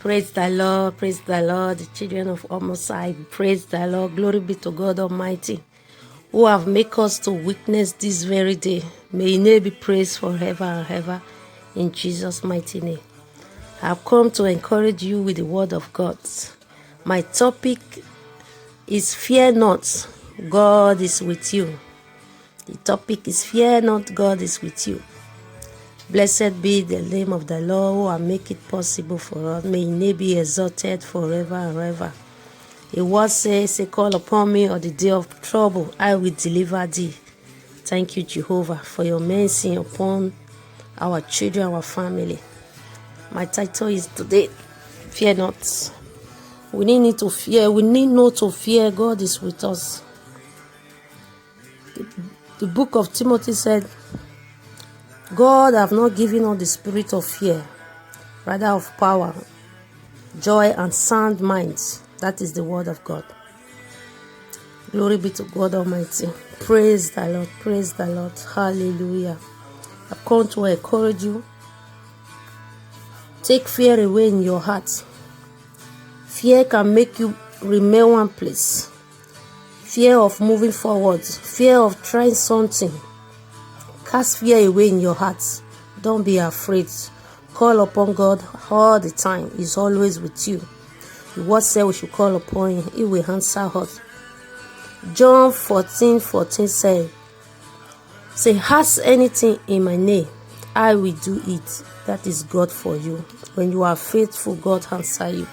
Praise the Lord, the children of Almost High. Praise the Lord, glory be to God Almighty, who have made us to witness this very day. May His name be praised forever and ever, in Jesus' mighty name. I've come to encourage you with the word of God. My topic is Fear Not, God is with you. The topic is Fear Not, God is with you. Blessed be the name of the Lord who will make it possible for us. May His name be exalted forever and ever. The word says, call upon me on the day of trouble, I will deliver thee. Thank you, Jehovah, for your mercy upon our children, our family. My title is today, Fear Not. We need to fear. We need not to fear. God is with us. The book of Timothy said, God have not given us the spirit of fear, rather of power, joy, and sound minds. That is the word of God. Glory be to God Almighty. Praise the Lord. Praise the Lord. Hallelujah. I've come to encourage you. Take fear away in your heart. Fear can make you remain one place. Fear of moving forward. Fear of trying something. Cast fear away in your heart. Don't be afraid. Call upon God all the time. He's always with you. The word said we should call upon Him. He will answer us. John 14:14 say, ask anything in my name, I will do it. That is God for you. When you are faithful, God answer you.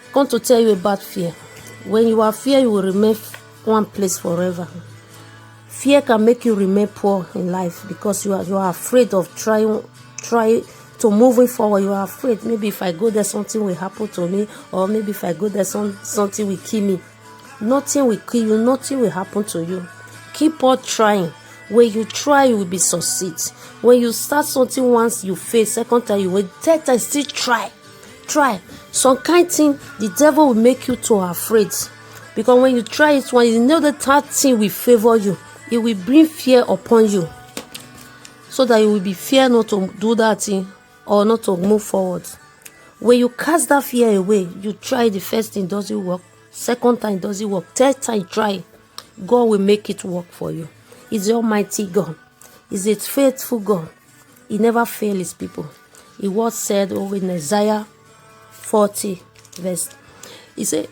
I'm going to tell you about fear. When you are fear, you will remain one place forever. Fear can make you remain poor in life because you are afraid of trying to moving forward. You are afraid. Maybe if I go there, something will happen to me, or maybe if I go there, something will kill me. Nothing will kill you. Nothing will happen to you. Keep on trying. When you try, you will be succeed. When you start something once, you fail. Second time, you will. Third time, still try. Some kind thing, the devil will make you too afraid. Because when you try it once, you know the third thing will favor you. It will bring fear upon you. So that you will be fear not to do that thing or not to move forward. When you cast that fear away, you try the first thing, doesn't work. Second time, doesn't work. Third time, try. God will make it work for you. He's the Almighty God. He's a faithful God. He never fails His people. He was said over in Isaiah 40 verse. He said,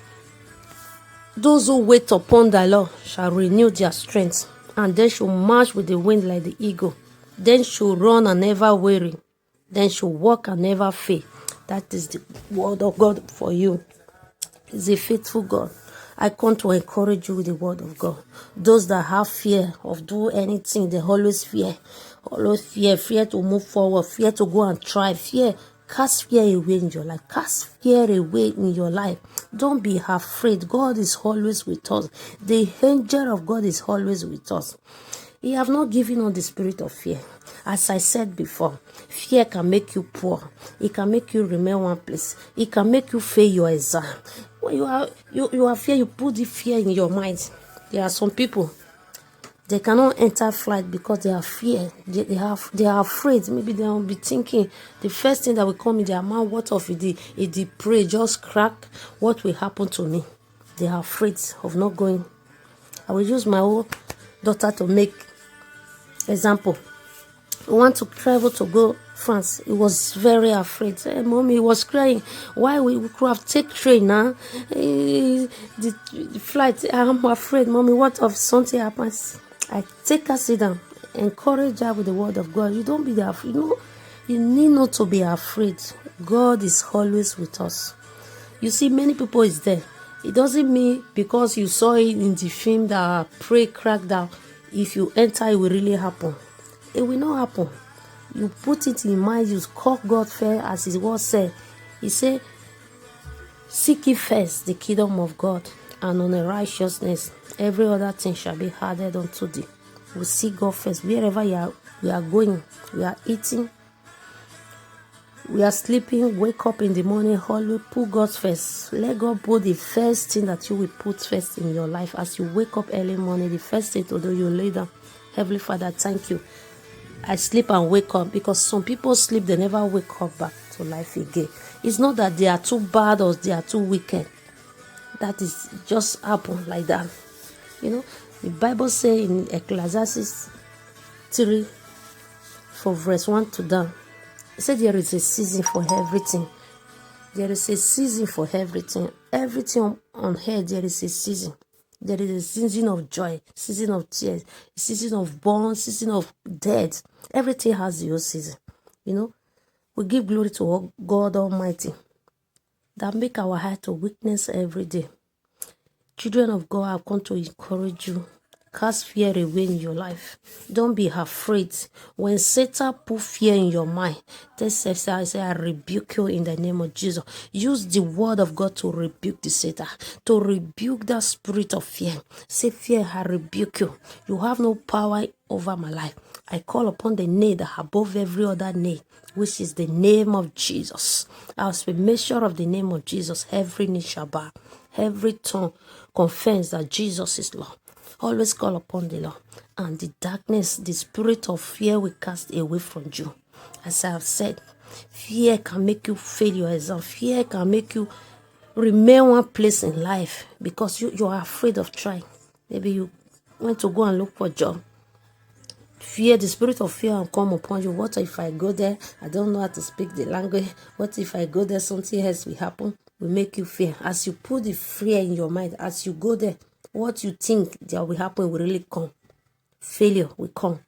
those who wait upon the Lord shall renew their strength, and they shall march with the wind like the eagle. Then shall run and never weary. Then shall walk and never fail. That is the word of God for you. He's a faithful God. I come to encourage you with the word of God. Those that have fear of doing anything, they always fear. Always fear. Fear to move forward. Fear to go and try. Fear. Cast fear away in your life. Cast fear away in your life. Don't be afraid. God is always with us. The angel of God is always with us. He have not given us the spirit of fear. As I said before, fear can make you poor. It can make you remain one place. It can make you fail your exam. When you are fear, you put the fear in your mind. There are some people, they cannot enter flight because they are fear. They are afraid. Maybe they will be thinking the first thing that will come in their mind, what of if the prey just crack, what will happen to me? They are afraid of not going. I will use my own daughter to make example. We want to travel to go France. He was very afraid. Mommy, he was crying. Why we could have take train now? The flight. I'm afraid, Mommy. What if something happens? I take her, sit down, encourage her with the word of God. You don't be afraid. You need not to be afraid. God is always with us. You see, many people is there. It doesn't mean because you saw it in the film that prey cracked down. If you enter, it will really happen. It will not happen. You put it in mind, you call God first, as His word said. He said, seek ye first the kingdom of God, and on the righteousness, every other thing shall be added unto thee. We seek God first. Wherever we are going, we are eating, we are sleeping, wake up in the morning, always put God first. Let God put the first thing that you will put first in your life. As you wake up early morning, the first thing to do, you lay down. Heavenly Father, thank you. I sleep and wake up, because some people sleep, they never wake up back to to life again. It's not that they are too bad or they are too wicked. That is just happen like that. The Bible says in Ecclesiastes 3, for verse 1 to down, it said there is a season for everything. There is a season for everything. Everything on earth, there is a season. There is a season of joy, season of tears, season of born, season of death. Everything has your season. We give glory to God Almighty that make our heart to witness every day. Children of God, I've come to encourage you. Cast fear away in your life. Don't be afraid. When Satan put fear in your mind, I rebuke you in the name of Jesus. Use the word of God to rebuke the Satan, to rebuke that spirit of fear. Say, fear, I rebuke you. You have no power over my life. I call upon the name that above every other name, which is the name of Jesus. As we make sure of the name of Jesus, every knee shall bow, every tongue confess that Jesus is Lord. Always call upon the Lord, and the darkness, the spirit of fear will cast away from you. As I have said, fear can make you fail your exam. Fear can make you remain one place in life because you are afraid of trying. Maybe you went to go and look for a job. Fear, the spirit of fear will come upon you. What if I go there? I don't know how to speak the language. What if I go there? Something else will happen. Will make you fear. As you put the fear in your mind, as you go there, what you think that will happen will really come. Failure will come.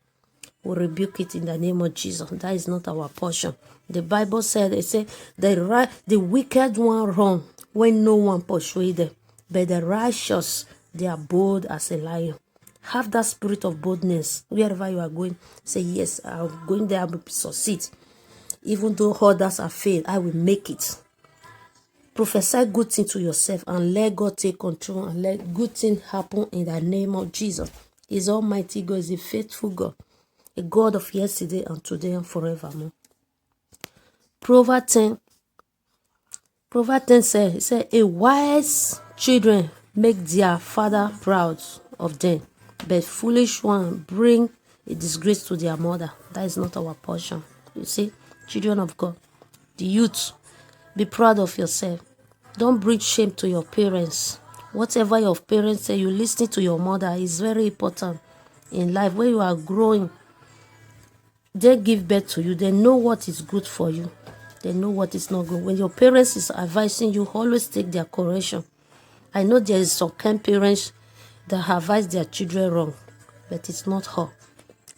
We rebuke it in the name of Jesus. That is not our portion. The Bible said, the wicked one run when no one pursues them, but the righteous, they are bold as a lion. Have that spirit of boldness wherever you are going. Say, yes, I'm going there, I will succeed. Even though others have failed, I will make it. Prophesy good things to yourself and let God take control and let good things happen in the name of Jesus. He's Almighty God, is a faithful God, a God of yesterday and today and forevermore. Proverbs 10 says, a wise children make their father proud of them, but foolish one bring a disgrace to their mother. That is not our portion. You see, children of God, the youth, be proud of yourself. Don't bring shame to your parents. Whatever your parents say, you listen to your mother is very important in life. When you are growing, they give birth to you. They know what is good for you. They know what is not good. When your parents is advising you, always take their correction. I know there is some kind parents that advise their children wrong, but it's not her.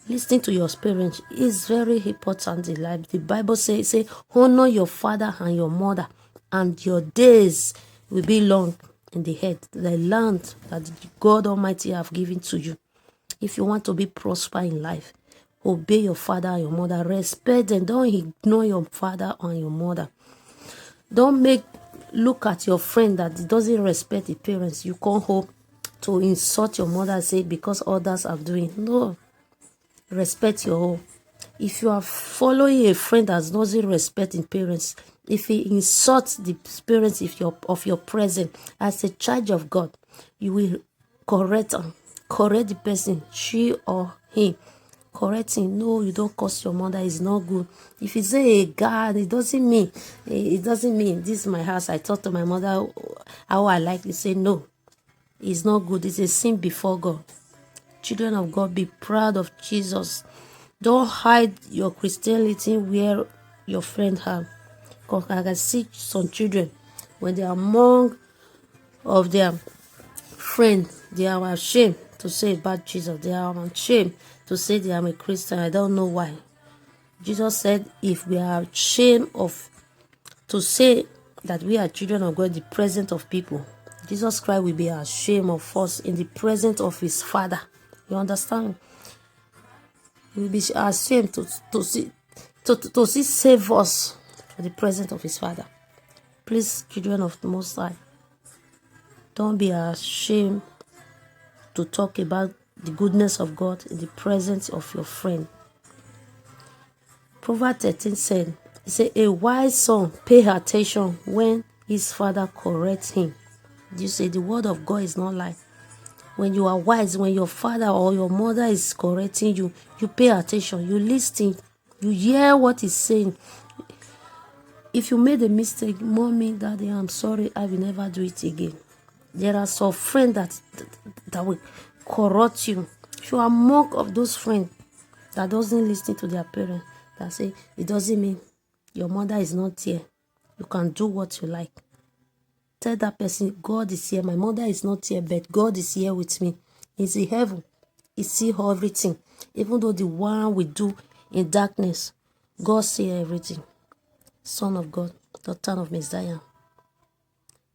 Listening to your parents is very important in life. The Bible says, honor your father and your mother, and your days will be long in the earth, the land that God Almighty have given to you. If you want to be prosper in life, obey your father and your mother. Respect them. Don't ignore your father and your mother. Don't look at your friend that doesn't respect the parents. You can't hope to insult your mother and say because others are doing. No. Respect your own. If you are following a friend that doesn't respect his parents, if he insults the parents of your present as a child of God, you will correct the person, she or he. Correct him. No, you don't curse your mother. It's not good. If you say a God, it doesn't mean this is my house. I talk to my mother how I like to say no. It's not good. It's a sin before God. Children of God, be proud of Jesus. Don't hide your Christianity where your friend have. Because I can see some children, when they are among of their friends, they are ashamed to say about Jesus. They are ashamed to say they are a Christian. I don't know why. Jesus said, if we are ashamed to say that we are children of God in the presence of people, Jesus Christ will be ashamed of us in the presence of his Father. You understand? He will be ashamed to see save us for the presence of his Father. Please, children of the Most High, don't be ashamed to talk about the goodness of God in the presence of your friend. Proverbs 13 said, a wise son pay attention when his father corrects him. You say the word of God is not lie. When you are wise, when your father or your mother is correcting you, you pay attention, you listen, you hear what he's saying. If you made a mistake, mommy, daddy, I'm sorry, I will never do it again. There are some friends that will corrupt you. If you are among of those friends that doesn't listen to their parents, that say, it doesn't mean your mother is not here. You can do what you like. Tell that person, God is here. My mother is not here, but God is here with me. He's in heaven. He sees everything. Even though the one we do in darkness, God sees everything. Son of God, daughter of Messiah.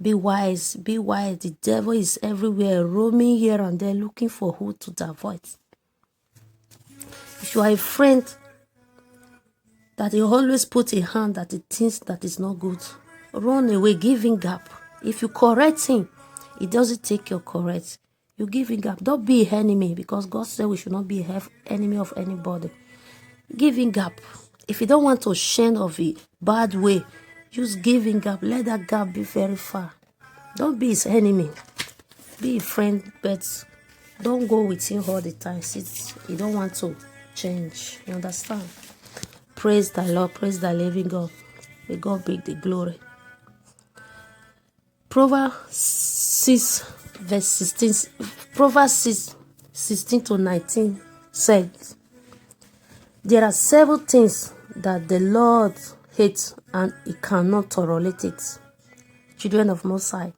Be wise, be wise. The devil is everywhere, roaming here and there, looking for who to avoid. If you are a friend that he always put a hand that he thinks that is not good, run away, give him gap. If you correct him, he doesn't take your correct. You give him gap. Don't be an enemy, because God said we should not be an enemy of anybody. Give him gap. If you don't want to shine of a bad way, just give him gap. Let that gap be very far. Don't be his enemy. Be a friend, but don't go with him all the time. Since you don't want to change. You understand? Praise the Lord. Praise the living God. May God bring the glory. Proverbs 6, verse 16. Proverbs 6, 16 to 19 says, there are 7 things that the Lord hates and he cannot tolerate it. Children of Most High,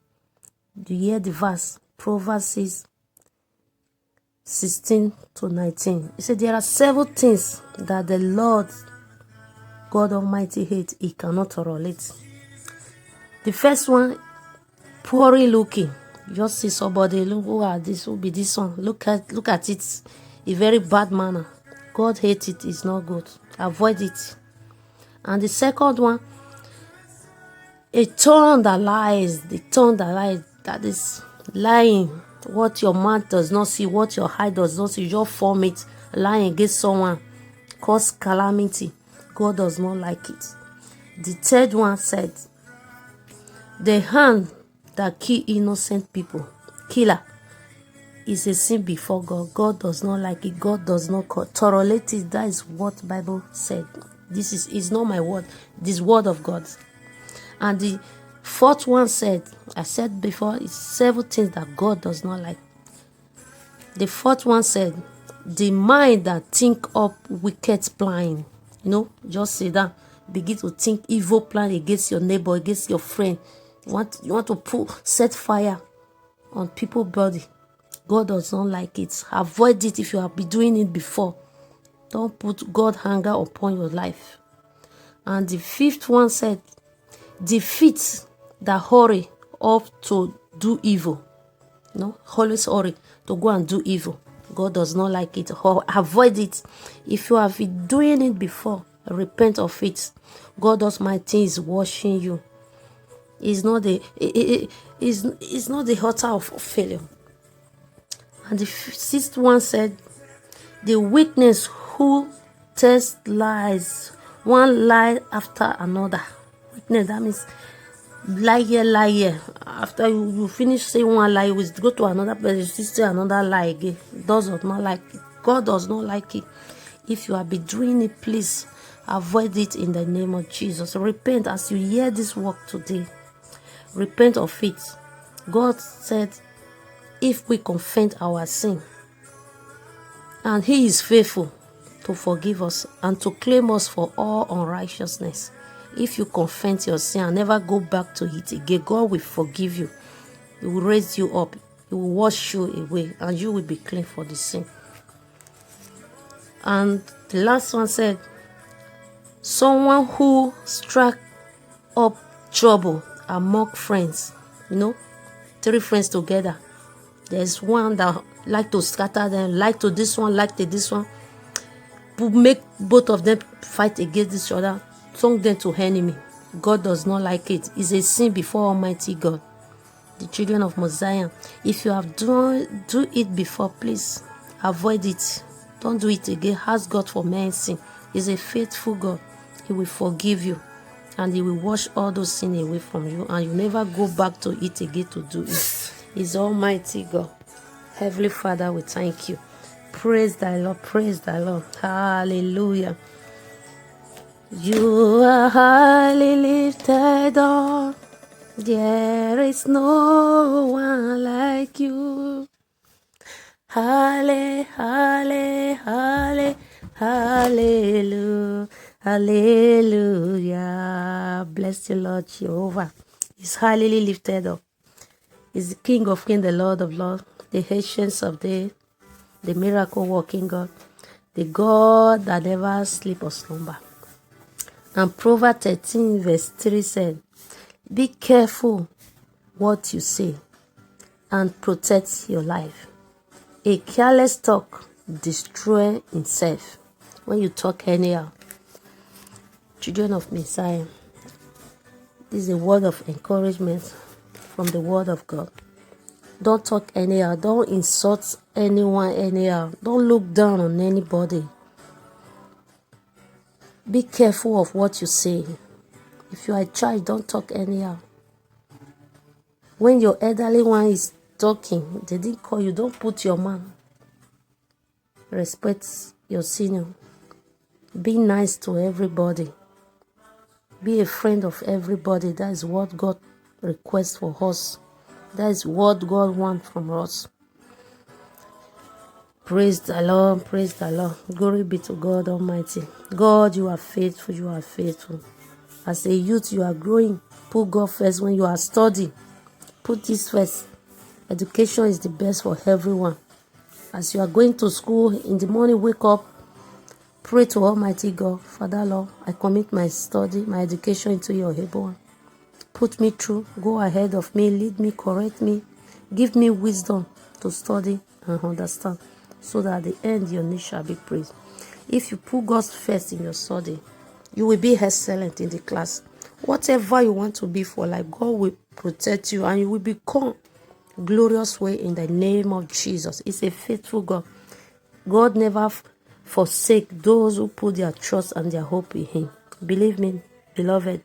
do you hear the verse? Proverbs 6, 16 to 19. He said there are 7 things that the Lord God Almighty hates, he cannot tolerate. The first one, poorly looking. You just see somebody, look, who are this, who be this one. Look at it. A very bad manner. God hates it. It's not good. Avoid it. And the second one, a tongue that lies. The tongue that lies, that is lying. What your mouth does not see, what your eye does not see, you just form it. Lying against someone cause calamity. God does not like it. The third one said, the hand that kill innocent people, killer, is a sin before God. God does not like it. God does not tolerate it. That is what Bible said. This is not my word. This word of God. And the fourth one said, I said before, it's 7 things that God does not like. The fourth one said, the mind that think up wicked plan. Just sit down, begin to think evil plan against your neighbor, against your friend. You want to set fire on people's body. God does not like it. Avoid it if you have been doing it before. Don't put God's anger upon your life. And the fifth one said, the feet that hurry up to do evil. Always hurry to go and do evil. God does not like it. Avoid it. If you have been doing it before, repent of it. God Almighty is watching you. It's not the author of failure. And the sixth one said, the witness who tells lies, one lie after another. Witness, that means lie here. After you finish saying one lie, you will go to another place, you still say another lie again. Does not like it. God does not like it. If you have been doing it, please avoid it in the name of Jesus. Repent as you hear this word today. Repent of it. God said, if we confess our sin, and he is faithful to forgive us and to claim us for all unrighteousness. If you confess your sin and never go back to it again, God will forgive you. He will raise you up. He will wash you away, and you will be clean for the sin. And the last one said, someone who struck up trouble among friends. 3 friends together. There's one that like to scatter them, like to this one, like to this one. Make both of them fight against each other, turn them to enemy. God does not like it. It's a sin before Almighty God. The children of Mosiah, if you have do it before, please avoid it. Don't do it again. Ask God for mercy. He's a faithful God. He will forgive you, and he will wash all those sins away from you, and you never go back to it again to do it. He's Almighty God. Heavenly Father, we thank you. Praise thy Lord. Praise thy Lord. Hallelujah. You are highly lifted up. There is no one like you. Halle, halle, halle, hallelujah, hallelujah. Bless the Lord Jehovah. He's highly lifted up. He's the King of kings, the Lord of lords, the ancient of days, the miracle working God, the God that never sleep or slumber. And Proverbs 13 verse 3 said, be careful what you say and protect your life. A careless talk destroy himself. When you talk anyhow, children of Messiah, this is a word of encouragement from the word of God. Don't talk anyhow. Don't insult anyone anyhow. Don't look down on anybody. Be careful of what you say. If you are a child, don't talk anyhow. When your elderly one is talking, they didn't call you, don't put your mouth. Respect your senior. Be nice to everybody. Be a friend of everybody. That is what God requests for us. That is what God wants from us. Praise the Lord. Praise the Lord. Glory be to God Almighty. God, you are faithful. You are faithful. As a youth, you are growing. Put God first when you are studying. Put this first. Education is the best for everyone. As you are going to school in the morning, wake up, pray to Almighty God. Father Lord, I commit my study, my education into your able. Put me through, go ahead of me, lead me, correct me, give me wisdom to study and understand, so that at the end your name shall be praised. If you put God first in your study, you will be excellent in the class. Whatever you want to be for life, God will protect you and you will become glorious way in the name of Jesus. It's a faithful God. God never forsake those who put their trust and their hope in him. Believe me, beloved,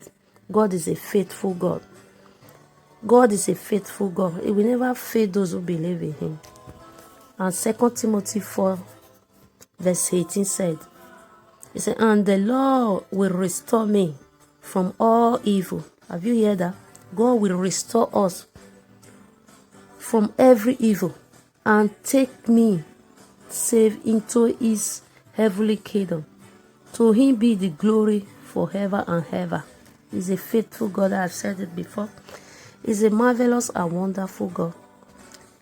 God is a faithful God. God is a faithful God. He will never fail those who believe in him. And 2 Timothy 4 verse 18 said, he said, and the Lord will restore me from all evil. Have you heard that? God will restore us from every evil and take me safe into his heavenly kingdom. To him be the glory forever and ever. He's a faithful God. I've said it before. He's a marvelous and wonderful God.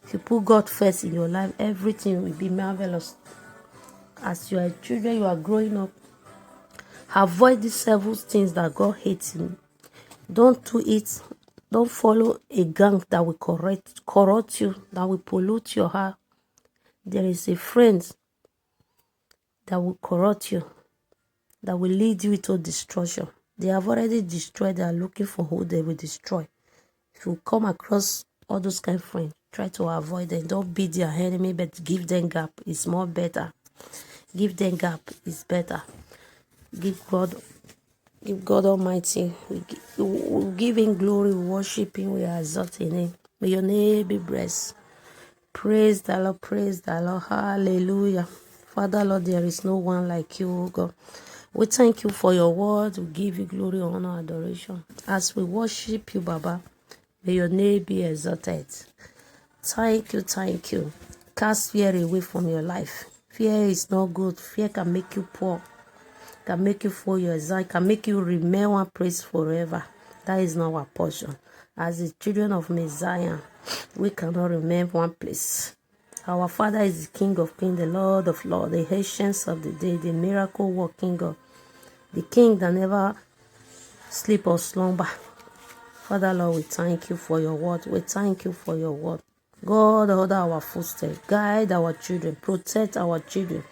If you put God first in your life, everything will be marvelous. As you are children, you are growing up. Avoid these several things that God hates. Don't do it. Don't follow a gang that will corrupt you, that will pollute your heart. There is a friend that will corrupt you, that will lead you into destruction. They have already destroyed. They are looking for who they will destroy. If you come across all those kind of friends, try to avoid them. Don't be their enemy, but give them gap. It's more better. Give them gap. It's better. Give God Almighty. We give him glory. We worship him. We exalt his name. May your name be blessed. Praise the Lord. Praise the Lord. Hallelujah. Father Lord, there is no one like you, O God. We thank you for your word. We give you glory, honor, adoration. As we worship you, Baba, may your name be exalted. Thank you, thank you. Cast fear away from your life. Fear is not good. Fear can make you poor, can make you fall your exam, can make you remain one place forever. That is not our portion. As the children of Messiah, we cannot remain one place. Our Father is the King of kings, the Lord of lords, the ancient of the day, the miracle working God, the King that never sleep or slumber. Father Lord, we thank you for your word. We thank you for your word. God, order our footsteps, guide our children, protect our children,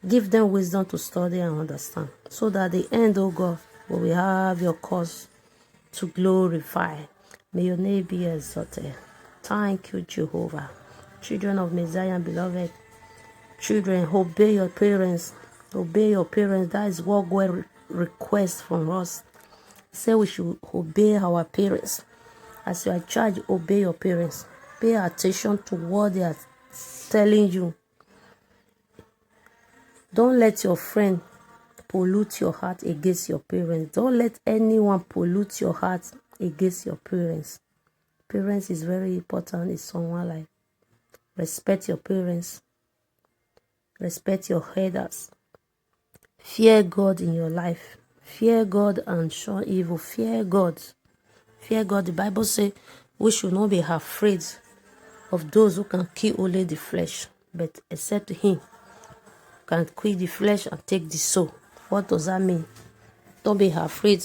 give them wisdom to study and understand, so that at the end, oh God, we will have your cause to glorify. May your name be exalted. Thank you, Jehovah. Children of Messiah, beloved, children, obey your parents. Obey your parents. That is what God requests from us. He said we should obey our parents. As you are charged, obey your parents. Pay attention to what they are telling you. Don't let your friend pollute your heart against your parents. Don't let anyone pollute your heart against your parents. Parents is very important in someone's life. Respect your parents. Respect your elders. Fear God in your life. Fear God and shun evil. Fear God. Fear God. The Bible says we should not be afraid of those who can kill only the flesh, but except him can kill the flesh and take the soul. What does that mean? Don't be afraid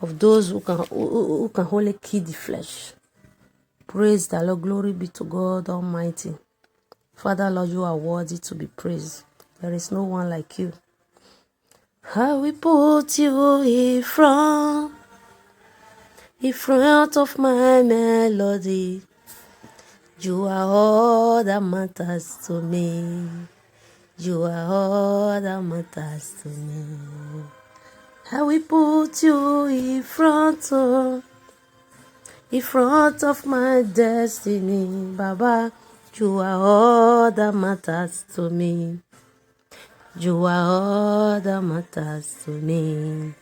of those who can only kill the flesh. Praise the Lord. Glory be to God Almighty. Father, Lord, you are worthy to be praised. There is no one like you. I will put you in front of my melody. You are all that matters to me. You are all that matters to me. I will put you in front of my destiny. Baba, you are all that matters to me. You are all that matters to me.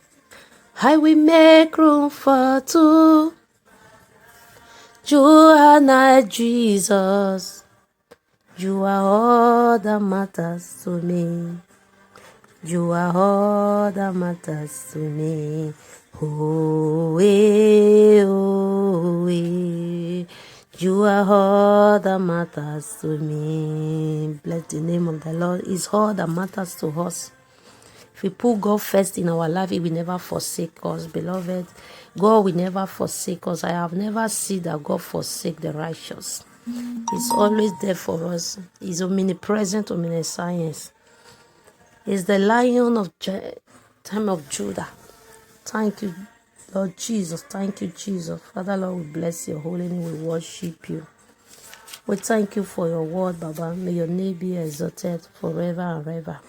I will make room for two. You and I, Jesus. You are all that matters to me. You are all that matters to me. Oh, oh, you are all that matters to me. Bless the name of the Lord. It's all that matters to us. If we put God first in our life, He will never forsake us, beloved. God will never forsake us. I have never seen that God forsake the righteous. He's always there for us. He's omnipresent, omniscience. He's the Lion of time of Judah. Thank you, Lord Jesus. Thank you, Jesus. Father, Lord, we bless your holy name. We worship you. We thank you for your word, Baba. May your name be exalted forever and ever.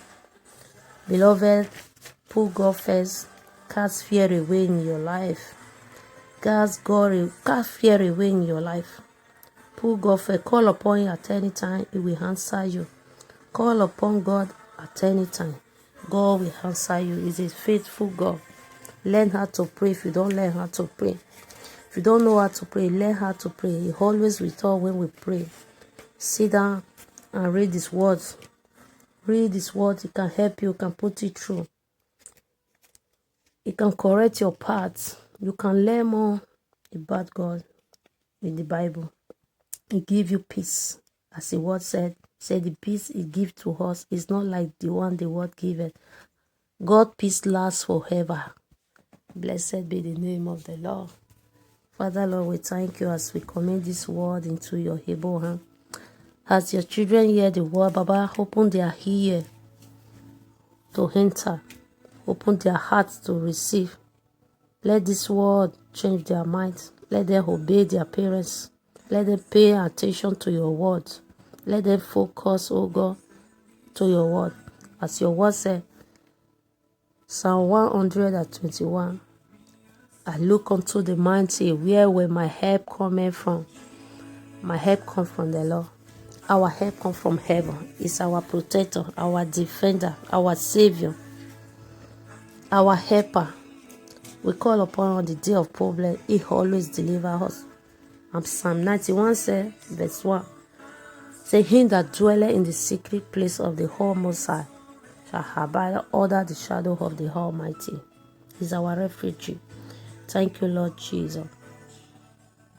Beloved, put God first. Cast fear away in your life. Cast fear away in your life. Put God first. Call upon Him at any time. He will answer you. Call upon God at any time. God will answer you. He's a faithful God. Learn how to pray if you don't learn how to pray. If you don't know how to pray, learn how to pray. He always with us when we pray. Sit down and read His words. Read His words. It can help you. It can put you through. It can correct your paths. You can learn more about God in the Bible. It gives you peace. As the word said, the peace He gives to us is not like the one the world giveth. God's peace lasts forever. Blessed be the name of the Lord. Father, Lord, we thank you as we commit this word into your able hand. As your children hear the word, Baba, open their ear to enter. Open their hearts to receive. Let this word change their minds. Let them obey their parents. Let them pay attention to your word. Let them focus, oh God, to your word. As your word said, Psalm 121, I look unto the mountain, where will my help come from? My help comes from the Lord. Our help comes from heaven. It's our protector, our defender, our savior, our helper. We call upon on the day of problem. He always delivers us. And Psalm 91 says, verse 1, say, him that dwelleth in the secret place of the Most High shall abide under the shadow of the Almighty. Is our refuge. Thank you, Lord Jesus.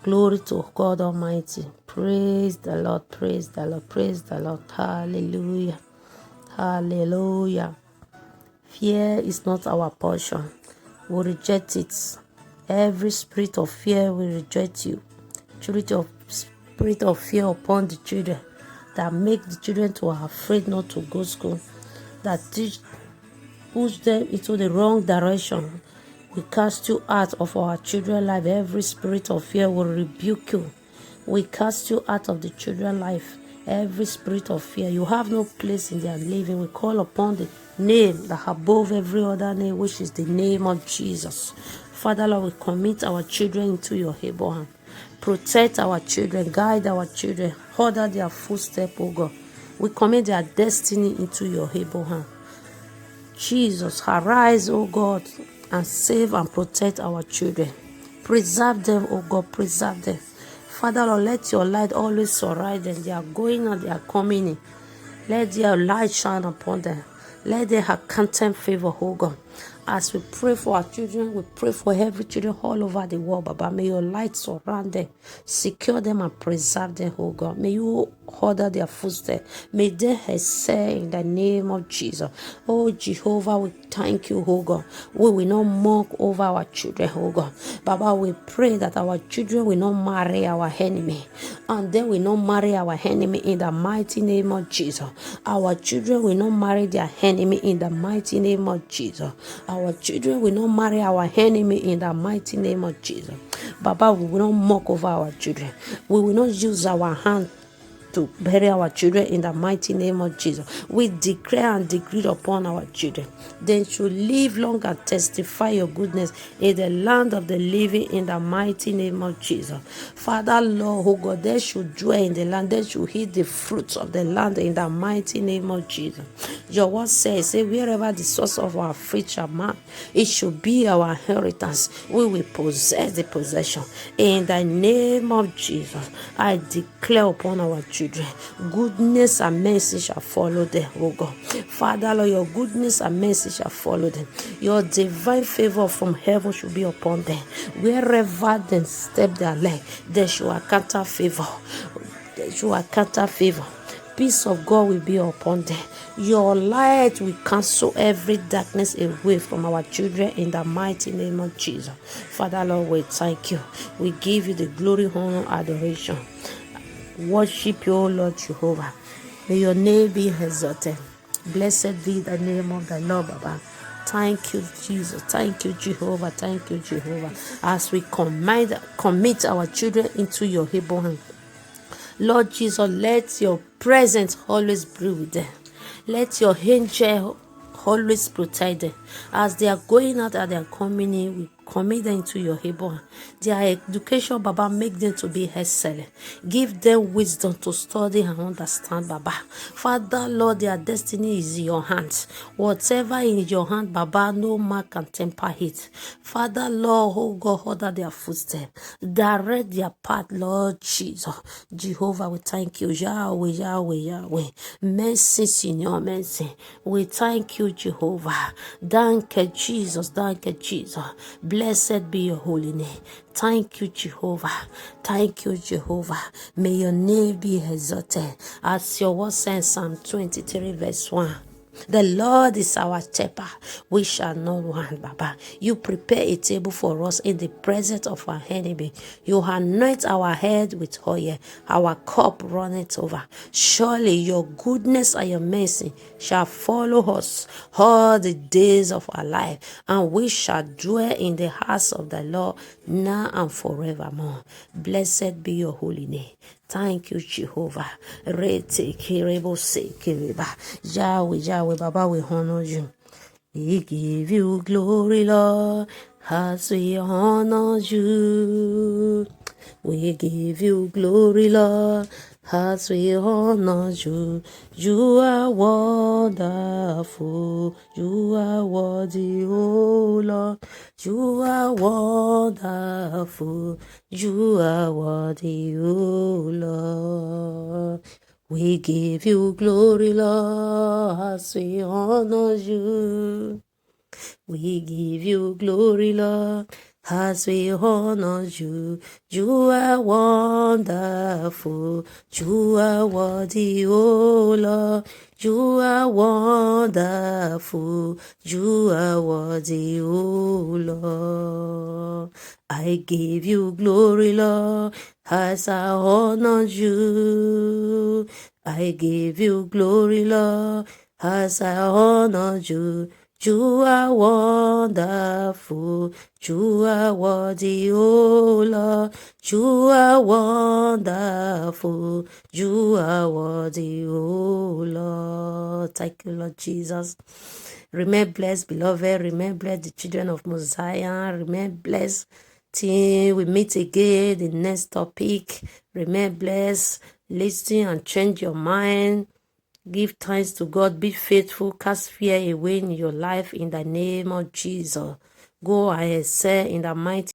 Glory to God Almighty. Praise the Lord, praise the Lord, praise the Lord. Hallelujah. Hallelujah. Fear is not our portion. We reject it. Every spirit of fear will reject you. Spirit of fear upon the children that make the children to are afraid not to go to school, that push them into the wrong direction. We cast you out of our children's life. Every spirit of fear will rebuke you. We cast you out of the children's life. Every spirit of fear, you have no place in their living. We call upon the name that above every other name, which is the name of Jesus. Father, Lord, we commit our children into your able hand. Protect our children, guide our children, order their footsteps, O God. We commit their destiny into your able hand. Jesus, arise, O God, and save and protect our children. Preserve them, O God, preserve them. Father, Lord, let your light always surround them. They are going and they are coming in. Let your light shine upon them. Let them have content favor, oh God. As we pray for our children, we pray for every children all over the world, Baba. May your light surround them, secure them and preserve them, oh God. May you order their footsteps. May they excel in the name of Jesus. Oh Jehovah, we thank you, oh God. We will not mock over our children, oh God. Baba, we pray that our children will not marry our enemy, and they will not marry our enemy in the mighty name of Jesus. Our children will not marry their enemy in the mighty name of Jesus. Our children will not marry our enemy in the mighty name of Jesus. Baba, we will not mock over our children. We will not use our hand to bury our children in the mighty name of Jesus. We declare and decree upon our children. They should live long and testify your goodness in the land of the living in the mighty name of Jesus. Father, Lord, oh God, they should dwell in the land. They should eat the fruits of the land in the mighty name of Jesus. Your word says, wherever the source of our faith shall mark, it should be our inheritance. We will possess the possession. In the name of Jesus, I declare upon our children, goodness and mercy shall follow them, oh God. Father, Lord, your goodness and mercy shall follow them. Your divine favor from heaven should be upon them. Wherever they step their leg, they shall encounter favor. They shall encounter favor. Peace of God will be upon them. Your light will cancel every darkness away from our children in the mighty name of Jesus. Father, Lord, we thank you. We give you the glory, honor, adoration. Worship you, O Lord Jehovah. May your name be exalted. Blessed be the name of the Lord, Baba. Thank you, Jesus. Thank you, Jehovah. Thank you, Jehovah. As we commit our children into your able hand, Lord Jesus, let your presence always be with them. Let your angel always protect them. As they are going out and they are coming in, we commit them into your able hand. Their education, Baba, make them to be excellent. Give them wisdom to study and understand, Baba. Father, Lord, their destiny is in your hands. Whatever in your hand, Baba, no man can temper it. Father, Lord, oh God, order their footsteps. Direct their path, Lord Jesus. Jehovah, we thank you. Yahweh, Yahweh, Yahweh. Mercy, Señor, mercy. We thank you, Jehovah. Thank you, Jesus. Thank you, Jesus. Blessed be your holy name. Thank you, Jehovah. Thank you, Jehovah. May your name be exalted. As your word says, Psalm 23, verse 1. The Lord is our shepherd, we shall not want, Baba. You prepare a table for us in the presence of our enemy. You anoint our head with oil, our cup runneth over. Surely your goodness and your mercy shall follow us all the days of our life, and we shall dwell in the house of the Lord now and forevermore. Blessed be your holy name. Thank you, Jehovah. Rete kirebo se kireba. Yahweh, Yahweh, Baba, we honor you. We give you glory, Lord, as we honor you. We give you glory, Lord, as we honor you. You are wonderful. You are worthy, oh Lord. You are wonderful. You are worthy, oh Lord. We give you glory, Lord, as we honor you. We give you glory, Lord, as we honor you. You are wonderful. You are worthy, oh Lord. You are wonderful. You are worthy, oh Lord. I give you glory, Lord, as I honor you. I give you glory, Lord, as I honor you. You are wonderful. You are worthy, oh Lord. You are wonderful. You are worthy, oh Lord. Thank you, Lord Jesus. Remain blessed, beloved. Remain blessed, the children of Mosiah. Remain blessed till we meet again. The next topic. Remain blessed. Listen and change your mind. Give thanks to God. Be faithful. Cast fear away in your life in the name of Jesus. Go ahead, say in the mighty